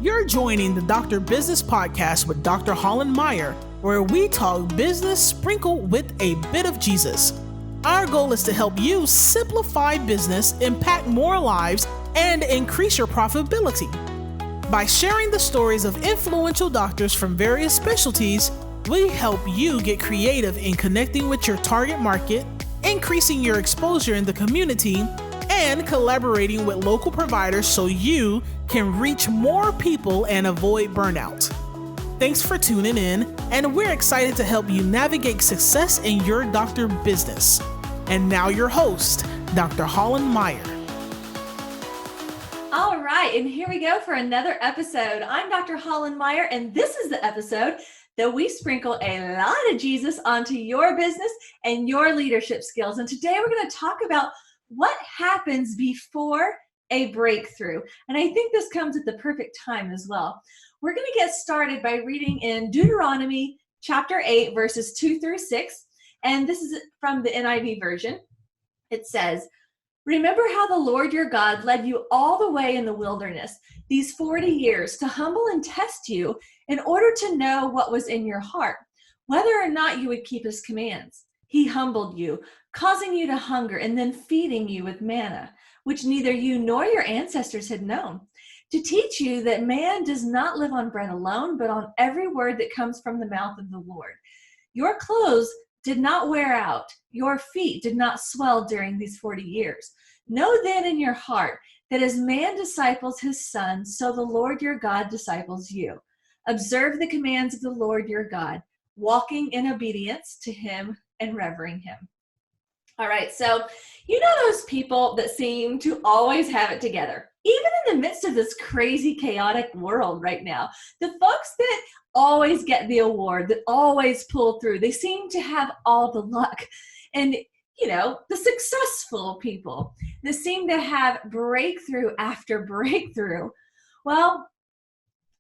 You're joining the Dr. Business Podcast with Dr. Hollen Meyer, where we talk business sprinkled with a bit of Jesus. Our goal is to help you simplify business, impact more lives, and increase your profitability. By sharing the stories of influential doctors from various specialties, we help you get creative in connecting with your target market, increasing your exposure in the community, and collaborating with local providers so you can reach more people and avoid burnout. Thanks for tuning in, and we're excited to help you navigate success in your doctor business. And now your host, Dr. Hollen Meyer. All right, and here we go for another episode. I'm Dr. Hollen Meyer, and this is the episode that we sprinkle a lot of Jesus onto your business and your leadership skills. And today we're going to talk about what happens before a breakthrough. And I think this comes at the perfect time as well. We're going to get started by reading in Deuteronomy chapter 8, verses 2 through 6. And this is from the NIV version. It says, "Remember how the Lord your God led you all the way in the wilderness these 40 years to humble and test you in order to know what was in your heart, whether or not you would keep his commands. He humbled you, causing you to hunger and then feeding you with manna, which neither you nor your ancestors had known, to teach you that man does not live on bread alone, but on every word that comes from the mouth of the Lord. Your clothes did not wear out, your feet did not swell during these 40 years. Know then in your heart that as man disciples his son, so the Lord your God disciples you. Observe the commands of the Lord your God, walking in obedience to him and revering him." All right, so you know those people that seem to always have it together, even in the midst of this crazy, chaotic world right now. The folks that always get the award, that always pull through, they seem to have all the luck. And, you know, the successful people that seem to have breakthrough after breakthrough. Well,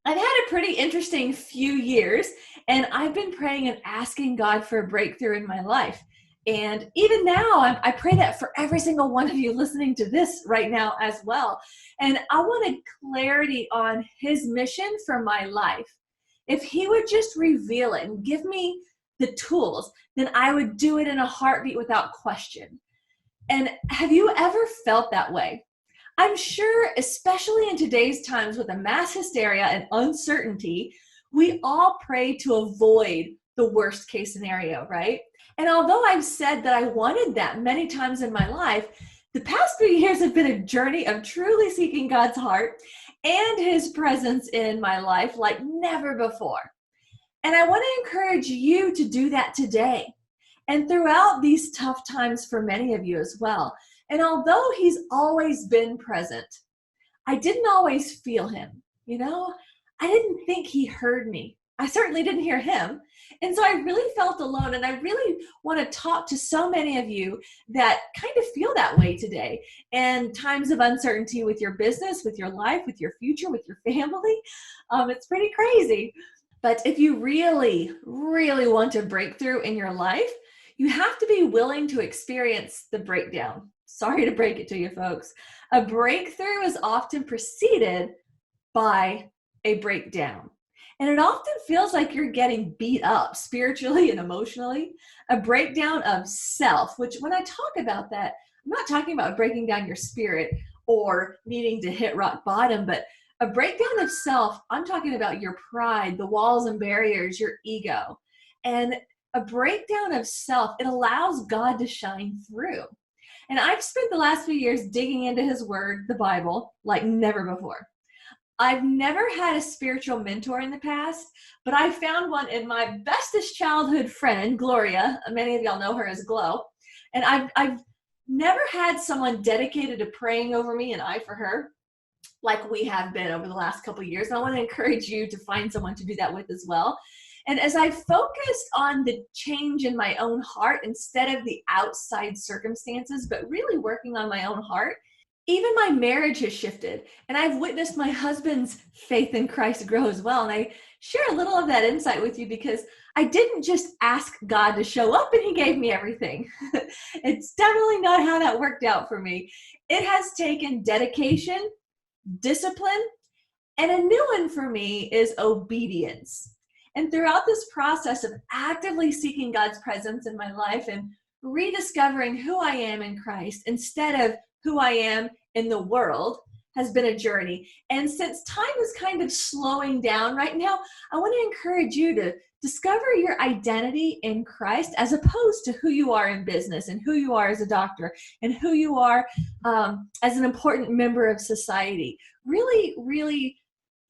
I've had a pretty interesting few years, and I've been praying and asking God for a breakthrough in my life. And even now, I pray that for every single one of you listening to this right now as well. And I wanted clarity on his mission for my life. If he would just reveal it and give me the tools, then I would do it in a heartbeat without question. And have you ever felt that way? I'm sure, especially in today's times with a mass hysteria and uncertainty, we all pray to avoid the worst case scenario, right? And although I've said that I wanted that many times in my life, the past few years have been a journey of truly seeking God's heart and his presence in my life like never before. And I want to encourage you to do that today and throughout these tough times for many of you as well. And although he's always been present, I didn't always feel him. You know, I didn't think he heard me. I certainly didn't hear him. And so I really felt alone. And I really want to talk to so many of you that kind of feel that way today. And times of uncertainty with your business, with your life, with your future, with your family. It's pretty crazy. But if you really, really want a breakthrough in your life, you have to be willing to experience the breakdown. Sorry to break it to you, folks. A breakthrough is often preceded by a breakdown. And it often feels like you're getting beat up spiritually and emotionally. A breakdown of self, which when I talk about that, I'm not talking about breaking down your spirit or needing to hit rock bottom, but a breakdown of self, I'm talking about your pride, the walls and barriers, your ego. And a breakdown of self, it allows God to shine through. And I've spent the last few years digging into his word, the Bible, like never before. I've never had a spiritual mentor in the past, but I found one in my bestest childhood friend, Gloria. Many of y'all know her as Glow. And I've never had someone dedicated to praying over me and I for her like we have been over the last couple of years. And I want to encourage you to find someone to do that with as well. And as I focused on the change in my own heart instead of the outside circumstances, but really working on my own heart, even my marriage has shifted. And I've witnessed my husband's faith in Christ grow as well. And I share a little of that insight with you because I didn't just ask God to show up and he gave me everything. It's definitely not how that worked out for me. It has taken dedication, discipline, And a new one for me is obedience. And throughout this process of actively seeking God's presence in my life and rediscovering who I am in Christ instead of who I am in the world has been a journey. And since time is kind of slowing down right now, I want to encourage you to discover your identity in Christ as opposed to who you are in business and who you are as a doctor and who you are as an important member of society. Really, really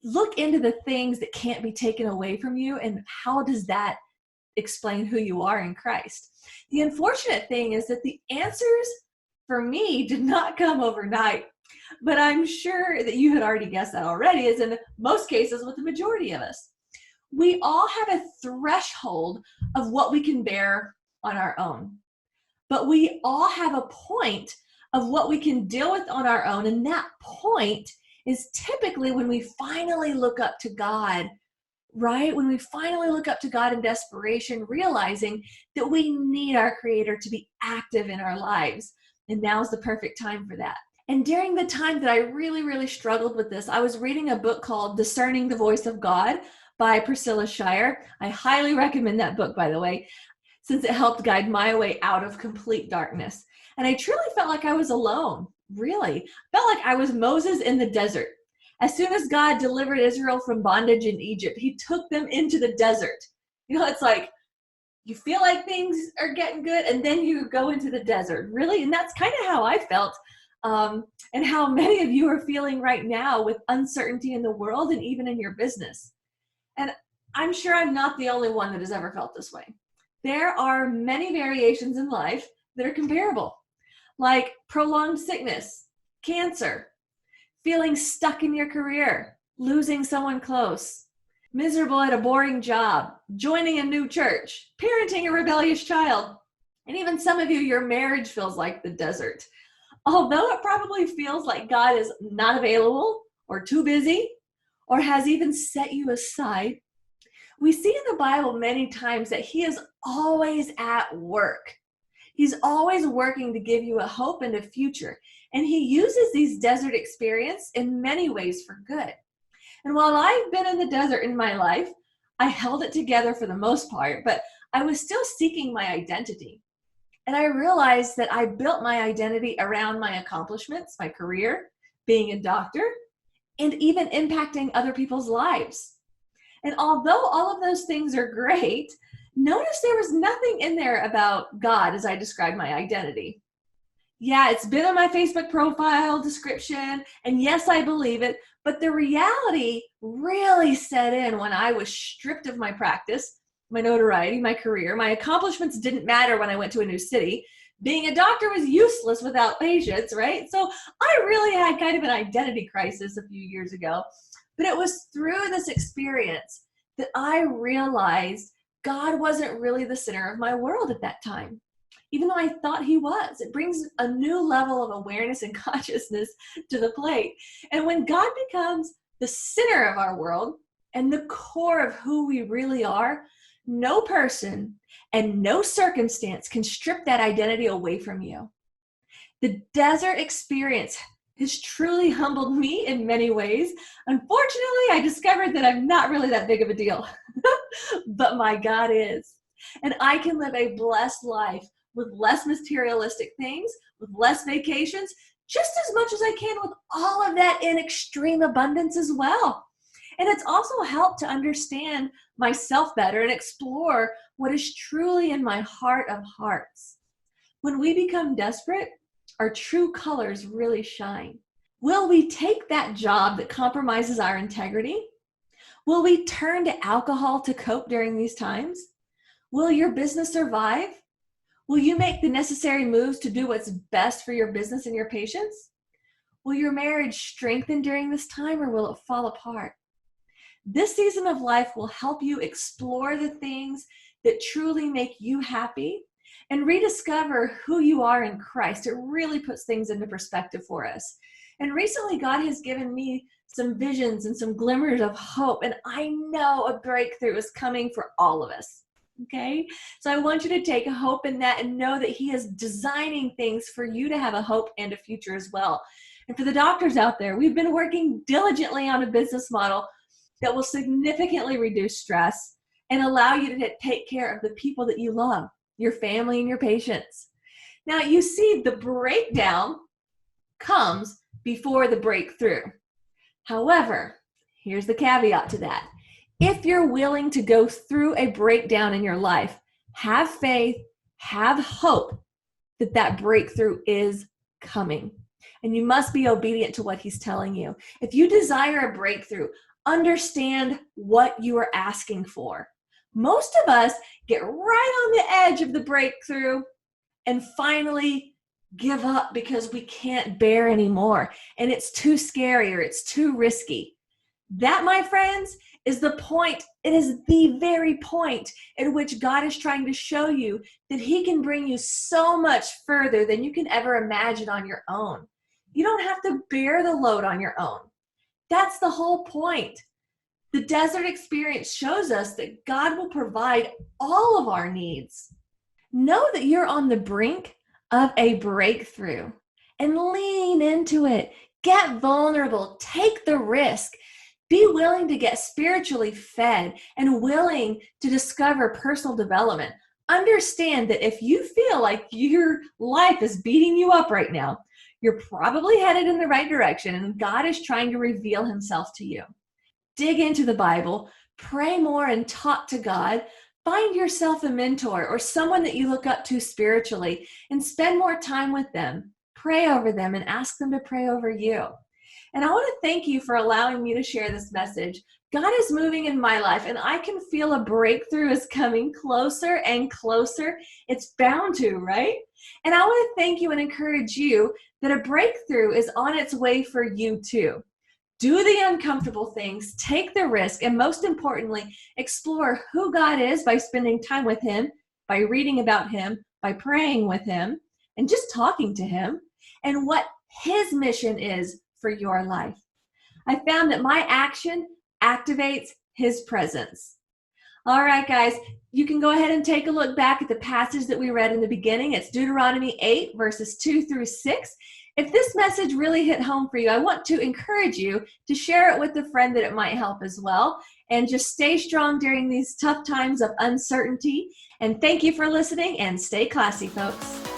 look into the things that can't be taken away from you and how does that explain who you are in Christ. The unfortunate thing is that the answers for me did not come overnight, but I'm sure that you had already guessed that already, as in most cases with the majority of us. We all have a threshold of what we can bear on our own, but we all have a point of what we can deal with on our own, and that point is typically when we finally look up to God, right? When we finally look up to God in desperation, realizing that we need our Creator to be active in our lives. And now's the perfect time for that. And during the time that I really, really struggled with this, I was reading a book called Discerning the Voice of God by Priscilla Shirer. I highly recommend that book, by the way, since it helped guide my way out of complete darkness. And I truly felt like I was alone, really. Felt like I was Moses in the desert. As soon as God delivered Israel from bondage in Egypt, he took them into the desert. You know, it's like you feel like things are getting good and then you go into the desert, really. And that's kind of how I felt and how many of you are feeling right now with uncertainty in the world and even in your business. And I'm sure I'm not the only one that has ever felt this way. There are many variations in life that are comparable, like prolonged sickness, cancer, feeling stuck in your career, losing someone close, miserable at a boring job, joining a new church, parenting a rebellious child, and even some of you, your marriage feels like the desert. Although it probably feels like God is not available or too busy or has even set you aside, we see in the Bible many times that he is always at work. He's always working to give you a hope and a future. And he uses these desert experiences in many ways for good. And while I've been in the desert in my life, I held it together for the most part, but I was still seeking my identity. And I realized that I built my identity around my accomplishments, my career, being a doctor, and even impacting other people's lives. And although all of those things are great, notice there was nothing in there about God as I described my identity. Yeah, it's been on my Facebook profile description, and yes, I believe it, but the reality really set in when I was stripped of my practice, my notoriety, my career. My accomplishments didn't matter when I went to a new city. Being a doctor was useless without patients, right? So I really had kind of an identity crisis a few years ago. But it was through this experience that I realized God wasn't really the center of my world at that time, even though I thought he was. It brings a new level of awareness and consciousness to the plate. And when God becomes the center of our world and the core of who we really are, no person and no circumstance can strip that identity away from you. The desert experience has truly humbled me in many ways. Unfortunately, I discovered that I'm not really that big of a deal, but my God is. And I can live a blessed life with less materialistic things, with less vacations, just as much as I can with all of that in extreme abundance as well. And it's also helped to understand myself better and explore what is truly in my heart of hearts. When we become desperate, our true colors really shine. Will we take that job that compromises our integrity? Will we turn to alcohol to cope during these times? Will your business survive? Will you make the necessary moves to do what's best for your business and your patients? Will your marriage strengthen during this time, or will it fall apart? This season of life will help you explore the things that truly make you happy and rediscover who you are in Christ. It really puts things into perspective for us. And recently, God has given me some visions and some glimmers of hope, and I know a breakthrough is coming for all of us. Okay? So I want you to take hope in that and know that he is designing things for you to have a hope and a future as well. And for the doctors out there, we've been working diligently on a business model that will significantly reduce stress and allow you to take care of the people that you love, your family and your patients. Now, you see, the breakdown comes before the breakthrough. However, here's the caveat to that. If you're willing to go through a breakdown in your life, have faith, have hope that that breakthrough is coming. And you must be obedient to what he's telling you. If you desire a breakthrough, understand what you are asking for. Most of us get right on the edge of the breakthrough and finally give up because we can't bear anymore and it's too scary or it's too risky. That, my friends, is the point. It is the very point at which God is trying to show you that he can bring you so much further than you can ever imagine on your own. You don't have to bear the load on your own. That's the whole point. The desert experience shows us that God will provide all of our needs. Know that you're on the brink of a breakthrough and lean into it. Get vulnerable. Take the risk. Be willing to get spiritually fed and willing to discover personal development. Understand that if you feel like your life is beating you up right now, you're probably headed in the right direction and God is trying to reveal himself to you. Dig into the Bible, pray more and talk to God. Find yourself a mentor or someone that you look up to spiritually and spend more time with them. Pray over them and ask them to pray over you. And I want to thank you for allowing me to share this message. God is moving in my life and I can feel a breakthrough is coming closer and closer. It's bound to, right? And I want to thank you and encourage you that a breakthrough is on its way for you too. Do the uncomfortable things, take the risk, and most importantly, explore who God is by spending time with him, by reading about him, by praying with him, and just talking to him, and what his mission is for your life. I found that my action activates his presence. All right, guys, you can go ahead and take a look back at the passage that we read in the beginning. It's Deuteronomy 8, verses 2 through 6. If this message really hit home for you, I want to encourage you to share it with a friend that it might help as well. And just stay strong during these tough times of uncertainty. And thank you for listening and stay classy, folks.